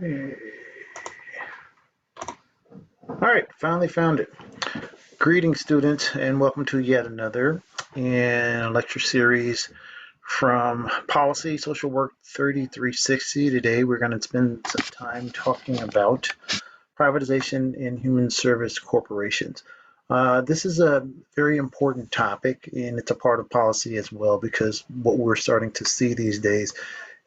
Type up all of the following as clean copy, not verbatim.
All right, finally found it. Greetings, students, and welcome to yet another in lecture series from Policy Social Work 3360. Today, we're going to spend some time talking about privatization in human service corporations. This is a very important topic, and it's a part of policy as well, because what we're starting to see these days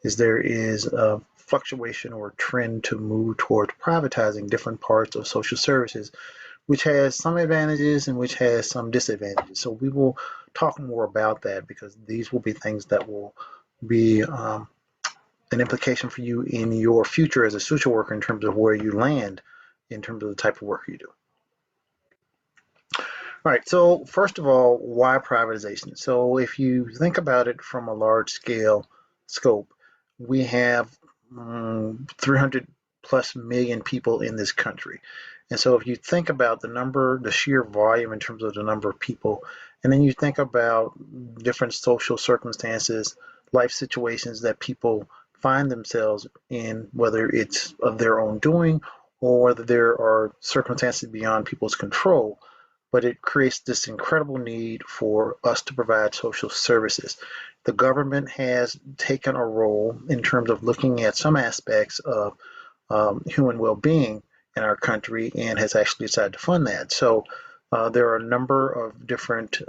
is there is a fluctuation or trend to move toward privatizing different parts of social services, which has some advantages and which has some disadvantages. So we will talk more about that because these will be things that will be an implication for you in your future as a social worker in terms of where you land in terms of the type of work you do. All right, so first of all, why privatization? So if you think about it from a large scale scope, we have 300 plus million people in this country. And so if you think about the number, the sheer volume in terms of the number of people, and then you think about different social circumstances, life situations that people find themselves in, whether it's of their own doing or whether there are circumstances beyond people's control, but it creates this incredible need for us to provide social services. The government has taken a role in terms of looking at some aspects of human well-being in our country and has actually decided to fund that. So there are a number of different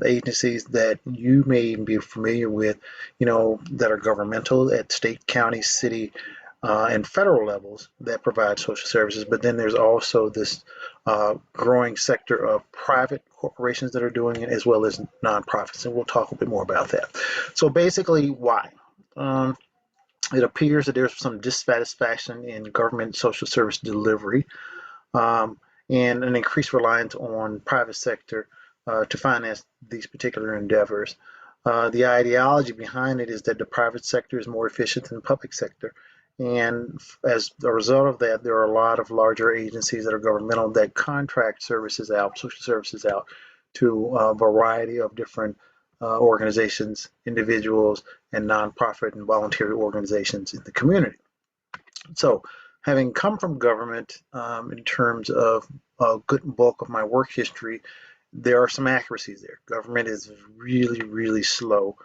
agencies that you may be familiar with, that are governmental at state, county, city, and federal levels that provide social services. But then there's also this growing sector of private corporations that are doing it, as well as nonprofits, and we'll talk a bit more about that. So basically, why? It appears that there's some dissatisfaction in government social service delivery, and an increased reliance on private sector to finance these particular endeavors. The ideology behind it is that the private sector is more efficient than the public sector. And as a result of that, there are a lot of larger agencies that are governmental that contract services out, social services out, to a variety of different organizations, individuals, and nonprofit and voluntary organizations in the community. So, having come from government in terms of a good bulk of my work history, there are some accuracies there. Government is really, really slow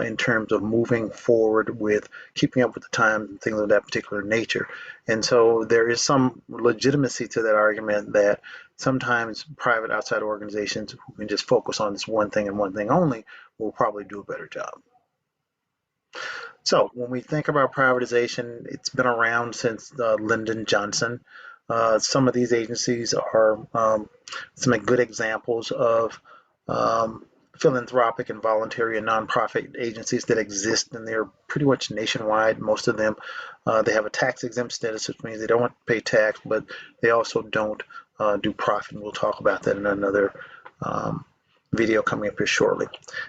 in terms of moving forward with keeping up with the times and things of that particular nature. And so there is some legitimacy to that argument that sometimes private outside organizations who can just focus on this one thing and one thing only will probably do a better job. So when we think about privatization, it's been around since Lyndon Johnson. Some of these agencies are some good examples of philanthropic and voluntary and nonprofit agencies that exist, and they're pretty much nationwide. Most of them, they have a tax exempt status, which means they don't pay tax, but they also don't do profit. And we'll talk about that in another video coming up here shortly.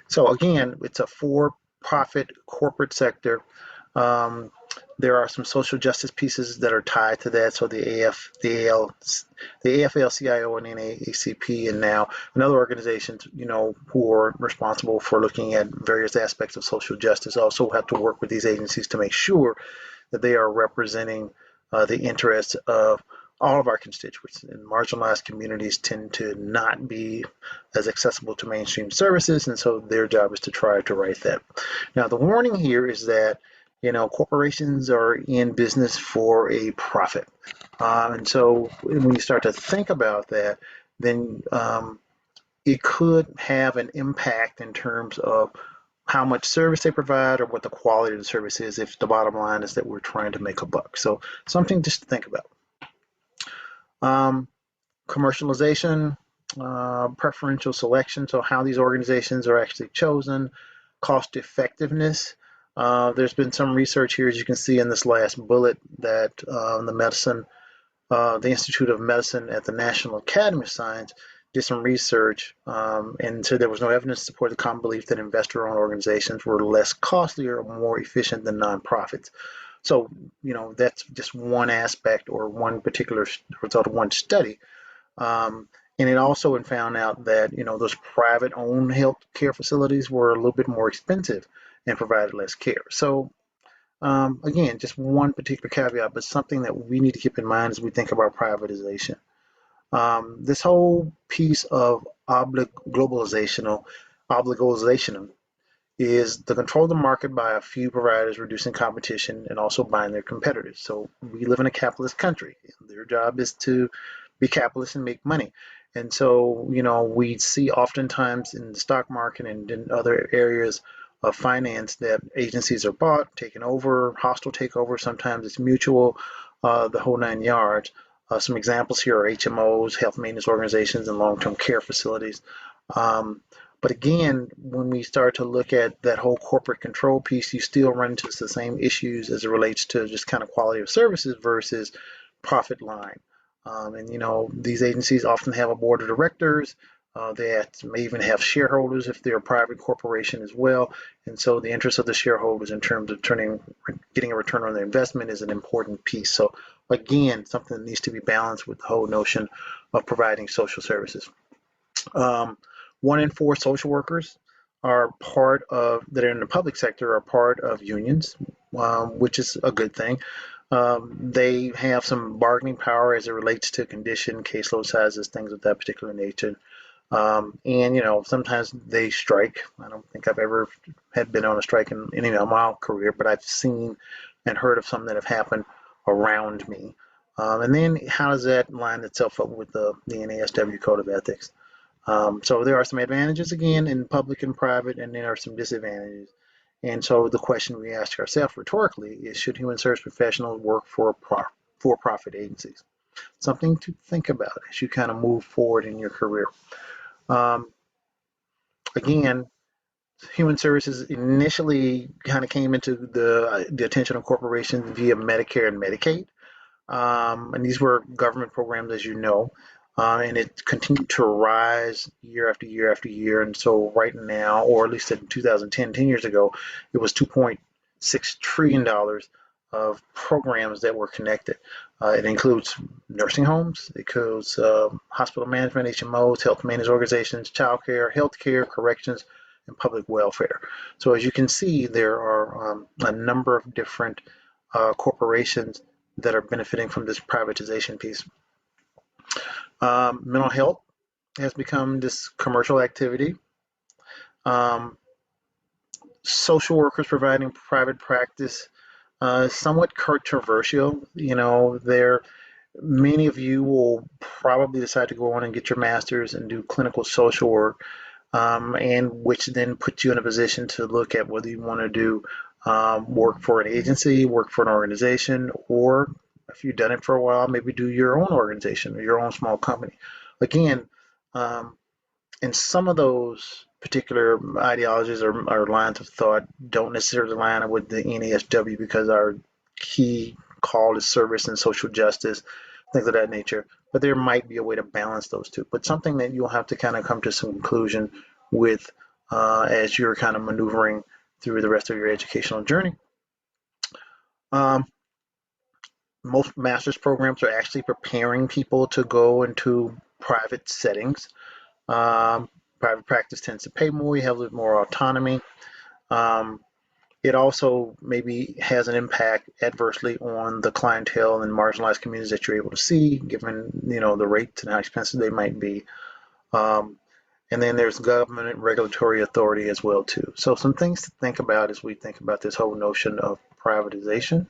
So again, it's a for-profit corporate sector. There are some social justice pieces that are tied to that. So the AFL-CIO and NAACP, and now another organizations, who are responsible for looking at various aspects of social justice, also have to work with these agencies to make sure that they are representing the interests of all of our constituents. And marginalized communities tend to not be as accessible to mainstream services, and so their job is to try to right that. Now, the warning here is that corporations are in business for a profit. And so when you start to think about that, then it could have an impact in terms of how much service they provide or what the quality of the service is if the bottom line is that we're trying to make a buck. So something just to think about. Commercialization, preferential selection, so how these organizations are actually chosen, cost effectiveness. There's been some research here, as you can see in this last bullet, that the Institute of Medicine at the National Academy of Science did some research and said there was no evidence to support the common belief that investor-owned organizations were less costly or more efficient than nonprofits. So, that's just one aspect or one particular result of one study. And it also found out that, those private-owned health care facilities were a little bit more expensive and provided less care. So Again, just one particular caveat, but something that we need to keep in mind as we think about privatization. This whole piece of obligation is the control of the market by a few providers, reducing competition and also buying their competitors. So we live in a capitalist country. Their job is to be capitalist and make money. And so, we see oftentimes in the stock market and in other areas of finance that agencies are bought, taken over, hostile takeover. Sometimes it's mutual, the whole nine yards. Some examples here are HMOs, health maintenance organizations, and long-term care facilities. Um, but again, when we start to look at that whole corporate control piece, you still run into the same issues as it relates to just kind of quality of services versus profit line. And these agencies often have a board of directors. They may even have shareholders if they're a private corporation as well. And so the interest of the shareholders in terms of getting a return on their investment is an important piece. So again, something that needs to be balanced with the whole notion of providing social services. Um, 1 in 4 social workers that are in the public sector are part of unions, which is a good thing. They have some bargaining power as it relates to condition, caseload sizes, things of that particular nature. And sometimes they strike. I don't think I've ever had been on a strike in any of my career, but I've seen and heard of some that have happened around me. And then how does that line itself up with the NASW Code of Ethics? So there are some advantages again in public and private, and there are some disadvantages. And so the question we ask ourselves rhetorically is, should human service professionals work for-profit agencies? Something to think about as you kind of move forward in your career. Um, Again, human services initially kind of came into the attention of corporations via Medicare and Medicaid. And these were government programs, as you know, and it continued to rise year after year after year. And so right now, or at least in 2010, 10 years ago, it was $2.6 trillion of programs that were connected. It includes nursing homes, it includes hospital management, HMOs, health maintenance organizations, childcare, healthcare, corrections, and public welfare. So as you can see, there are a number of different corporations that are benefiting from this privatization piece. Mental health has become this commercial activity. Um, Social workers providing private practice, somewhat controversial. Many of you will probably decide to go on and get your master's and do clinical social work, and which then puts you in a position to look at whether you want to do work for an agency, work for an organization, or if you've done it for a while, maybe do your own organization or your own small company. Again, um, and some of those particular ideologies or lines of thought don't necessarily line up with the NASW because our key call is service and social justice, things of that nature. But there might be a way to balance those two. But something that you'll have to kind of come to some conclusion with as you're kind of maneuvering through the rest of your educational journey. Um, Most master's programs are actually preparing people to go into private settings. Um, Private practice tends to pay more, you have a little more autonomy. Um, it also maybe has an impact adversely on the clientele and marginalized communities that you're able to see, given the rates and how expensive they might be. Um, and then there's government regulatory authority as well too. So some things to think about as we think about this whole notion of privatization.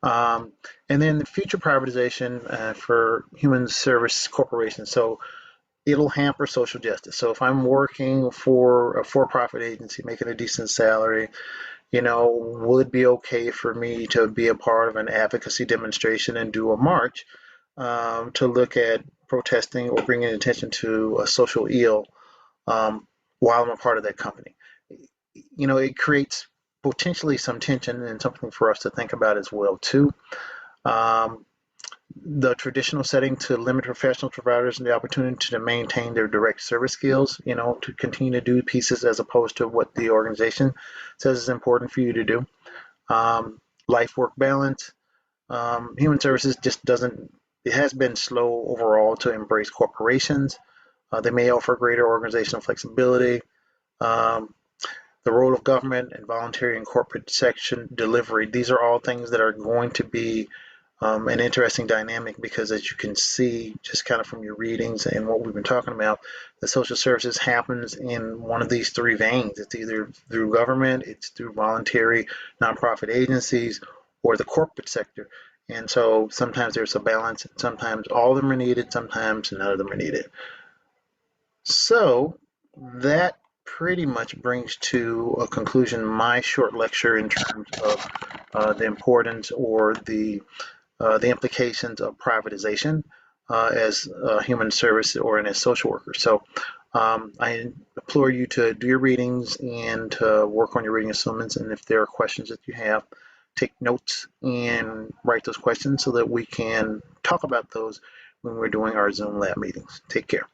Um, and then the future privatization for human service corporations. So it'll hamper social justice. So if I'm working for a for-profit agency, making a decent salary, will it be okay for me to be a part of an advocacy demonstration and do a march to look at protesting or bringing attention to a social ill while I'm a part of that company? It creates potentially some tension and something for us to think about as well too. Um, the traditional setting to limit professional providers the opportunity to maintain their direct service skills, to continue to do pieces as opposed to what the organization says is important for you to do. Life work balance. Human services just doesn't, it has been slow overall to embrace corporations. They may offer greater organizational flexibility. Um, the role of government and voluntary and corporate section delivery. These are all things that are going to be an interesting dynamic because, as you can see, just kind of from your readings and what we've been talking about, the social services happens in one of these three veins. It's either through government, it's through voluntary nonprofit agencies, or the corporate sector. And so sometimes there's a balance, sometimes all of them are needed, sometimes none of them are needed. So that pretty much brings to a conclusion my short lecture in terms of the importance or the implications of privatization as a human service or as social workers. So I implore you to do your readings and to work on your reading assignments. And if there are questions that you have, take notes and write those questions so that we can talk about those when we're doing our Zoom lab meetings. Take care.